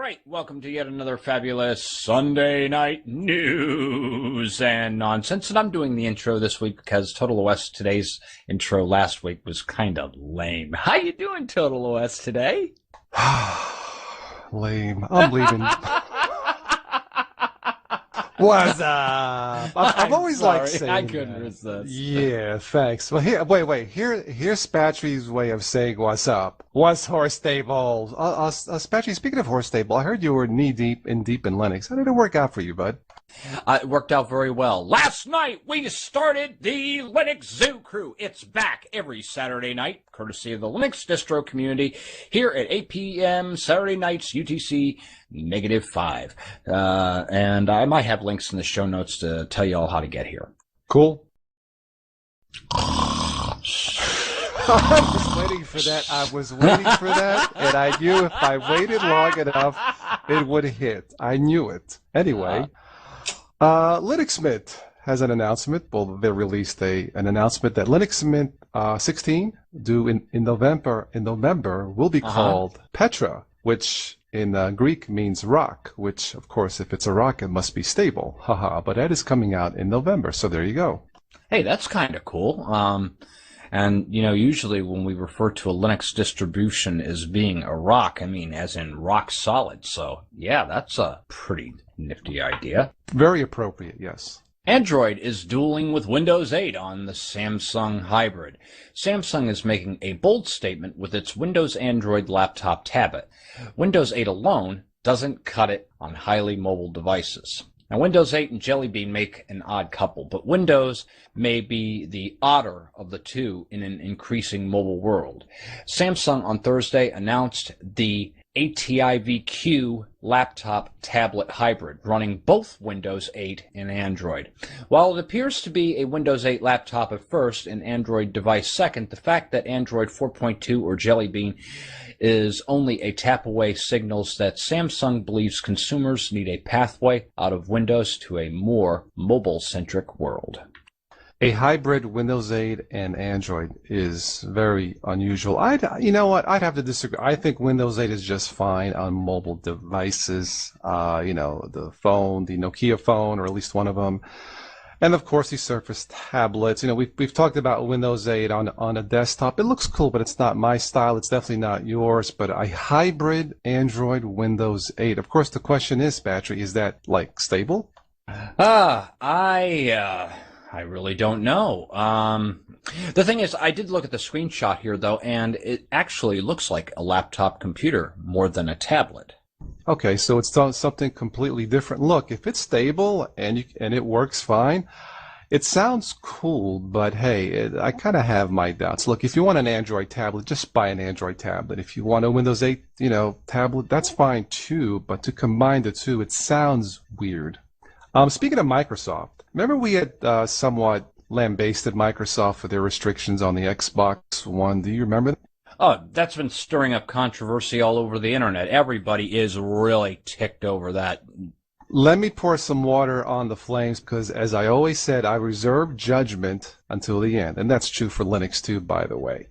right, welcome to yet another fabulous Sunday night news and nonsense. And I'm doing the intro this week because Total OS today's intro last week was kind of lame. How you doing, Total OS, today? Lame. I'm leaving. What's up? I've always sorry, liked saying I couldn't that. resist. Yeah, thanks. Well, wait. Here's Spatry's way of saying what's up. What's horse stable? Spatry, speaking of horse stable, I heard you were knee deep in Linux. How did it work out for you, bud? It worked out very well. Last night, we started the Linux Zoo Crew. It's back every Saturday night, courtesy of the Linux distro community, here at 8 p.m. Saturday nights, UTC -5. And I might have links in the show notes to tell you all how to get here. Cool. I was waiting for that, and I knew if I waited long enough, it would hit. I knew it. Anyway. Linux Mint has an announcement. Well, they released an announcement that Linux Mint 16, due in November, will be called Petra, which in Greek means rock, which, of course, if it's a rock, it must be stable. Haha, but that is coming out in November, so there you go. Hey, that's kind of cool. And, you know, usually when we refer to a Linux distribution as being a rock, I mean as in rock solid. So, yeah, that's a pretty nifty idea. Very appropriate, yes. Android is dueling with Windows 8 on the Samsung Hybrid. Samsung is making a bold statement with its Windows Android laptop tablet. Windows 8 alone doesn't cut it on highly mobile devices. Now, Windows 8 and Jelly Bean make an odd couple, but Windows may be the odder of the two in an increasing mobile world. Samsung on Thursday announced the ATIVQ laptop tablet hybrid, running both Windows 8 and Android. While it appears to be a Windows 8 laptop at first and Android device second, the fact that Android 4.2 or Jelly Bean is only a tap away signals that Samsung believes consumers need a pathway out of Windows to a more mobile-centric world. A hybrid Windows 8 and Android is very unusual. You know what? I'd have to disagree. I think Windows 8 is just fine on mobile devices. The phone, the Nokia phone, or at least one of them. And of course, the Surface tablets. You know, we've talked about Windows 8 on a desktop. It looks cool, but it's not my style. It's definitely not yours. But a hybrid Android Windows 8. Of course, the question is, Patrick, is that like stable? I really don't know. The thing is, I did look at the screenshot here, though, and it actually looks like a laptop computer more than a tablet. Okay, so it's something completely different. Look, if it's stable and it works fine, it sounds cool, but hey, I kind of have my doubts. Look, if you want an Android tablet, just buy an Android tablet. If you want a Windows 8, tablet, that's fine too, but to combine the two, it sounds weird. Speaking of Microsoft, remember we had somewhat lambasted Microsoft for their restrictions on the Xbox One. Do you remember that? Oh, that's been stirring up controversy all over the internet. Everybody is really ticked over that. Let me pour some water on the flames because, as I always said, I reserve judgment until the end. And that's true for Linux too, by the way.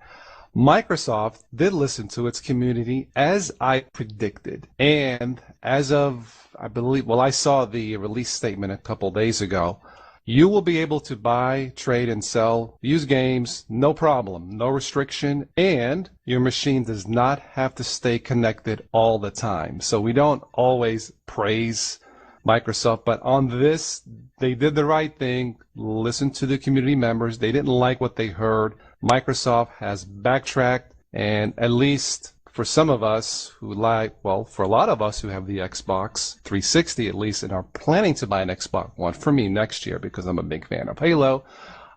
Microsoft did listen to its community as I predicted. And as of, I saw the release statement a couple days ago. You will be able to buy, trade, and sell used games, no problem, no restriction, and your machine does not have to stay connected all the time. So we don't always praise Microsoft, but on this, they did the right thing. Listen to the community members. They didn't like what they heard. Microsoft has backtracked, and at least for some of us who for a lot of us who have the Xbox 360 at least and are planning to buy an Xbox One, for me next year because I'm a big fan of Halo,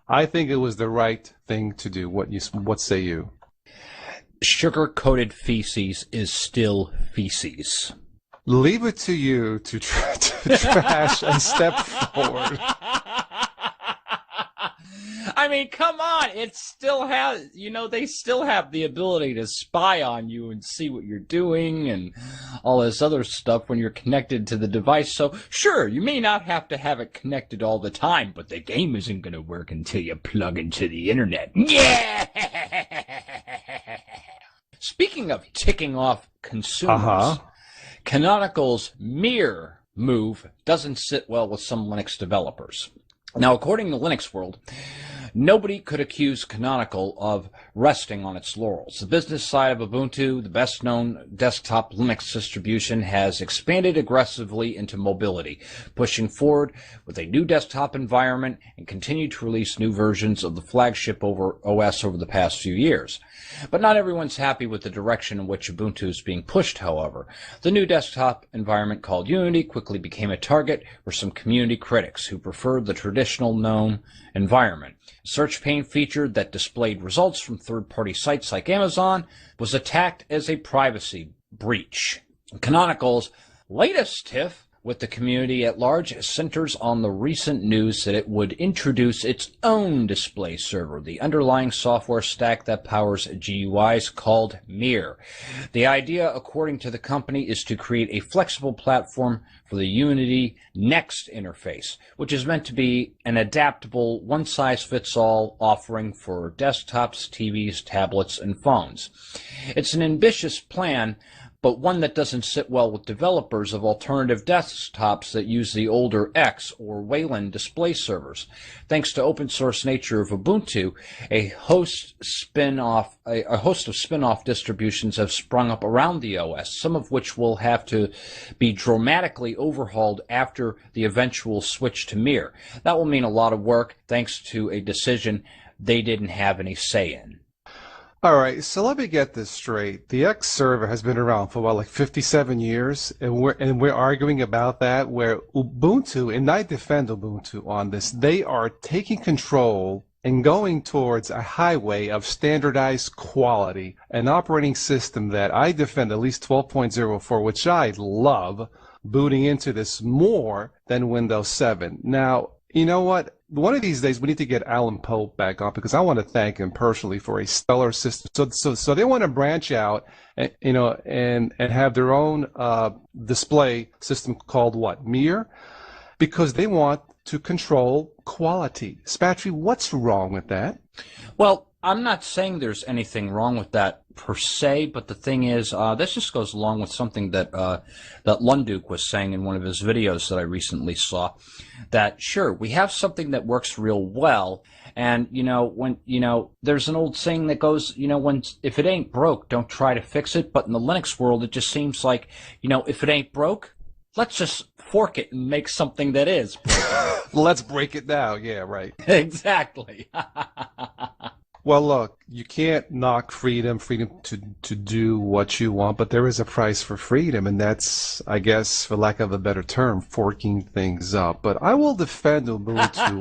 I think it was the right thing to do. What say you? Sugar-coated feces is still feces. Leave it to you to trash and step forward. I mean, come on. It still has, they still have the ability to spy on you and see what you're doing and all this other stuff when you're connected to the device. So, sure, you may not have to have it connected all the time, but the game isn't going to work until you plug into the internet. Yeah! Speaking of ticking off consumers, Canonical's Mir move doesn't sit well with some Linux developers. Now, according to Linux World, nobody could accuse Canonical of resting on its laurels. The business side of Ubuntu, the best-known desktop Linux distribution, has expanded aggressively into mobility, pushing forward with a new desktop environment and continued to release new versions of the flagship OS over the past few years. But not everyone's happy with the direction in which Ubuntu is being pushed, however. The new desktop environment called Unity quickly became a target for some community critics who preferred the traditional known environment. A search pane feature that displayed results from third-party sites like Amazon was attacked as a privacy breach. Canonical's latest tiff with the community at large centers on the recent news that it would introduce its own display server, the underlying software stack that powers GUIs called Mir. The idea, according to the company, is to create a flexible platform for the Unity Next interface, which is meant to be an adaptable, one-size-fits-all offering for desktops, TVs, tablets, and phones. It's an ambitious plan, but one that doesn't sit well with developers of alternative desktops that use the older X or Wayland display servers. Thanks to open source nature of Ubuntu, a host of spin-off distributions have sprung up around the OS, some of which will have to be dramatically overhauled after the eventual switch to Mir. That will mean a lot of work, thanks to a decision they didn't have any say in. All right, so let me get this straight. The X server has been around for like 57 years, and we're arguing about that. Where Ubuntu, and I defend Ubuntu on this, they are taking control and going towards a highway of standardized quality, an operating system that I defend, at least 12.04, which I love, booting into this more than Windows 7. Now, you know what? One of these days we need to get Alan Pope back on, because I want to thank him personally for a stellar system. So they want to branch out, and, and have their own display system called what? Mir, because they want to control quality. Spatry, what's wrong with that? Well, I'm not saying there's anything wrong with that per se, but the thing is, this just goes along with something that Lunduk was saying in one of his videos that I recently saw, that sure, we have something that works real well, and when there's an old saying that goes, if it ain't broke, don't try to fix it. But in the Linux world, it just seems like, if it ain't broke, let's just fork it and make something that is broken. Let's break it down. Yeah, right. Exactly. Well, look, you can't knock freedom to do what you want, but there is a price for freedom, and that's, I guess, for lack of a better term, forking things up. But I will defend Ubuntu.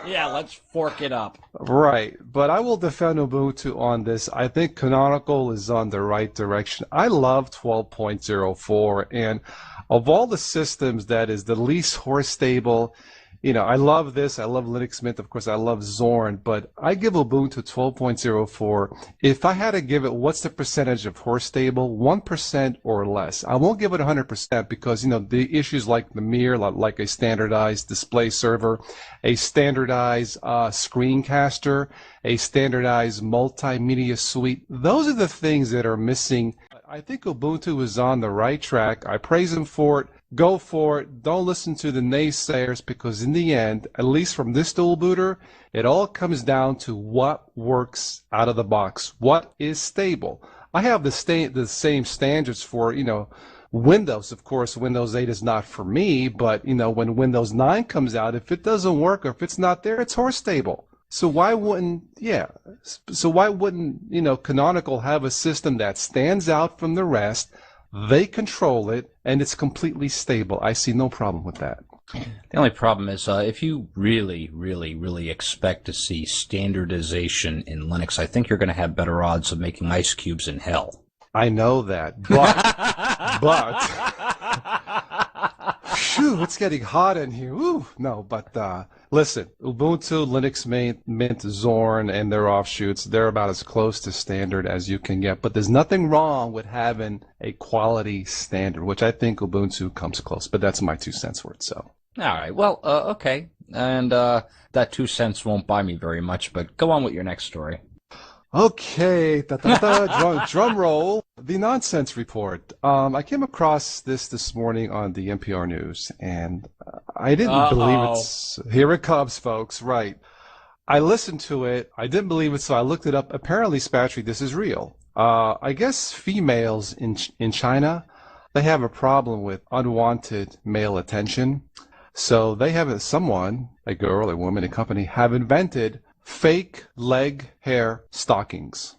Yeah, let's fork it up. Right, but I will defend Ubuntu on this. I think Canonical is on the right direction. I love 12.04, and of all the systems, that is the least horse stable. I love this. I love Linux Mint. Of course, I love Zorn. But I give Ubuntu 12.04. If I had to give it, what's the percentage of horse stable? 1% or less. I won't give it 100% because, the issues like the Mir, like a standardized display server, a standardized screencaster, a standardized multimedia suite, those are the things that are missing. I think Ubuntu is on the right track. I praise them for it. Go for it. Don't listen to the naysayers, because in the end, at least from this dual booter, it all comes down to what works out of the box, what is stable. I have the same standards for, Windows. Of course, Windows 8 is not for me, but, when Windows 9 comes out, if it doesn't work or if it's not there, it's horse stable. So why wouldn't Canonical have a system that stands out from the rest? They control it, and it's completely stable. I see no problem with that. The only problem is if you really, really, really expect to see standardization in Linux, I think you're going to have better odds of making ice cubes in hell. I know that, but phew, it's getting hot in here. Woo. No, but listen, Ubuntu, Linux Mint, Zorn, and their offshoots, they're about as close to standard as you can get. But there's nothing wrong with having a quality standard, which I think Ubuntu comes close. But that's my 2 cents worth. So. All right. Well, okay. And that 2 cents won't buy me very much, but go on with your next story. Okay. Drum roll. The nonsense report. I came across this morning on the NPR News, and I didn't believe Uh-oh. it's. Here it comes, folks. Right. I listened to it. I didn't believe it, so I looked it up. Apparently, Spatry, this is real. I guess females in China, they have a problem with unwanted male attention. So they have someone, a girl, a woman, a company, have invented fake leg hair stockings.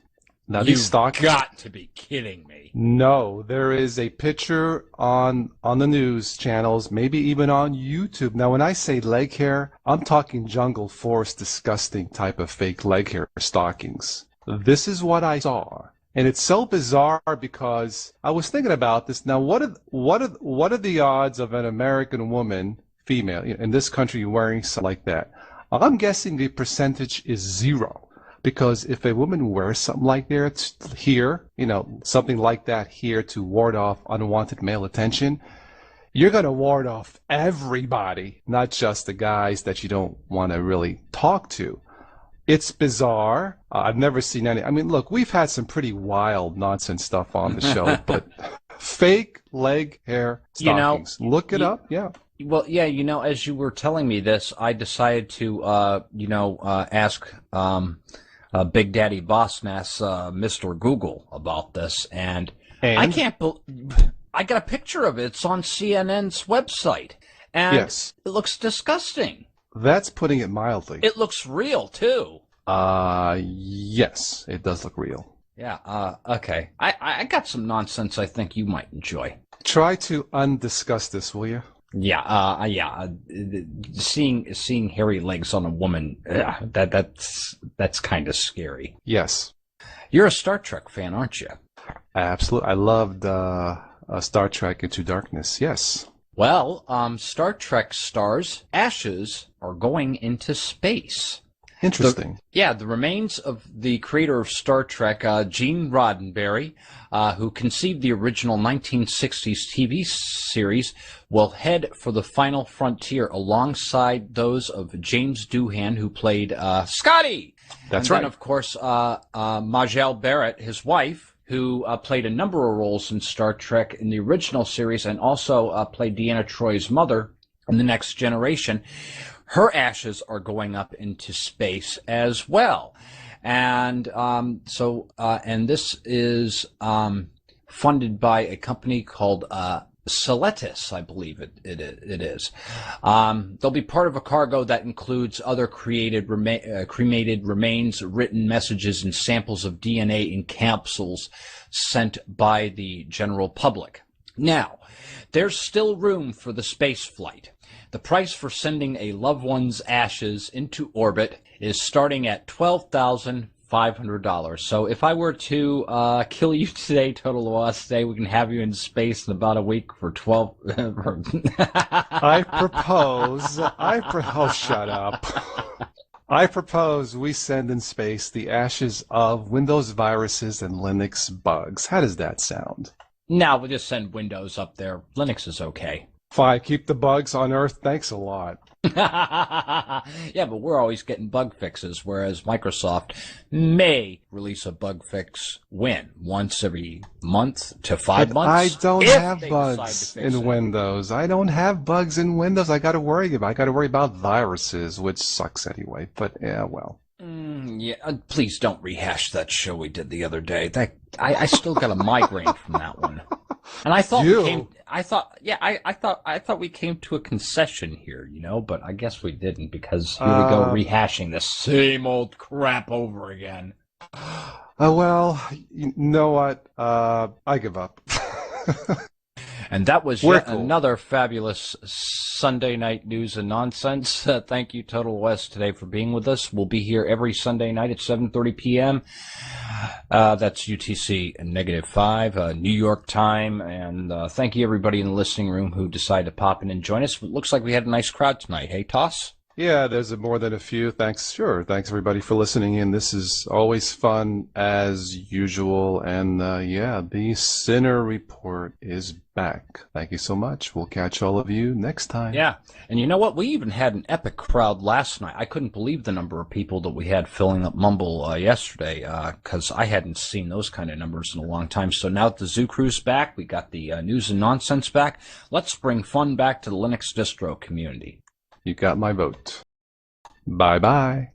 Now these You've stockings. got to be kidding me. No, there is a picture on the news channels, maybe even on YouTube. Now, when I say leg hair, I'm talking jungle forest, disgusting type of fake leg hair stockings. This is what I saw, and it's so bizarre because I was thinking about this. Now, what are the odds of an American woman, female, in this country wearing something like that? I'm guessing the percentage is zero. Because if a woman wears something like that here, something like that here to ward off unwanted male attention, you're going to ward off everybody, not just the guys that you don't want to really talk to. It's bizarre. I've never seen any. I mean, look, we've had some pretty wild nonsense stuff on the show, but fake leg hair stockings. Look it up. Yeah. Well, yeah, as you were telling me this, I decided to, ask Big Daddy Bossnass, Mr. Google about this, and I can't I got a picture of it. It's on CNN's website, and yes, it looks disgusting. That's putting it mildly. It looks real, too. Yes, it does look real. Yeah, okay. I got some nonsense I think you might enjoy. Try to undiscuss this, will you? Yeah. Seeing hairy legs on a woman, that's kind of scary. Yes. You're a Star Trek fan, aren't you? Absolutely. I loved Star Trek Into Darkness. Yes. Well, Star Trek stars Ashes are going into space. Interesting. The remains of the creator of Star Trek, Gene Roddenberry, who conceived the original 1960s TV series, will head for the final frontier alongside those of James Doohan, who played Scotty. That's right. And then, of course, Majel Barrett, his wife, who played a number of roles in Star Trek in the original series and also played Deanna Troy's mother in The Next Generation. Her ashes are going up into space as well. And and this is funded by a company called Celetis, I believe it is. They'll be part of a cargo that includes other cremated remains, written messages, and samples of DNA in capsules sent by the general public. Now, there's still room for the space flight. The price for sending a loved one's ashes into orbit is starting at $12,500. So if I were to kill you today, total loss today, we can have you in space in about a week for 12. I propose. Oh, shut up. I propose we send in space the ashes of Windows viruses and Linux bugs. How does that sound? No, we'll just send Windows up there. Linux is okay. Fine, keep the bugs on Earth. Thanks a lot. Yeah, but we're always getting bug fixes, whereas Microsoft may release a bug fix once every month to 5 months. I don't have bugs in Windows. I don't have bugs in Windows. I got to worry about viruses, which sucks anyway. But yeah, well. Please don't rehash that show we did the other day. I still got a migraine from that one. And I thought I thought we came to a concession here, but I guess we didn't, because here we go rehashing the same old crap over again. Well, you know what? I give up. And that was yet another fabulous Sunday night news and nonsense. Thank you, Total West, today for being with us. We'll be here every Sunday night at 7:30 p.m. That's UTC -5, New York time. And thank you, everybody in the listening room who decided to pop in and join us. It looks like we had a nice crowd tonight. Hey, Toss? Yeah, there's more than a few. Thanks. Sure. Thanks everybody for listening in. This is always fun as usual. And yeah, the Sinner Report is back. Thank you so much. We'll catch all of you next time. Yeah, and you know what? We even had an epic crowd last night. I couldn't believe the number of people that we had filling up Mumble yesterday, because I hadn't seen those kind of numbers in a long time. So now that the Zoo Crew's back, we got the News and Nonsense back. Let's bring fun back to the Linux distro community. You got my vote. Bye bye.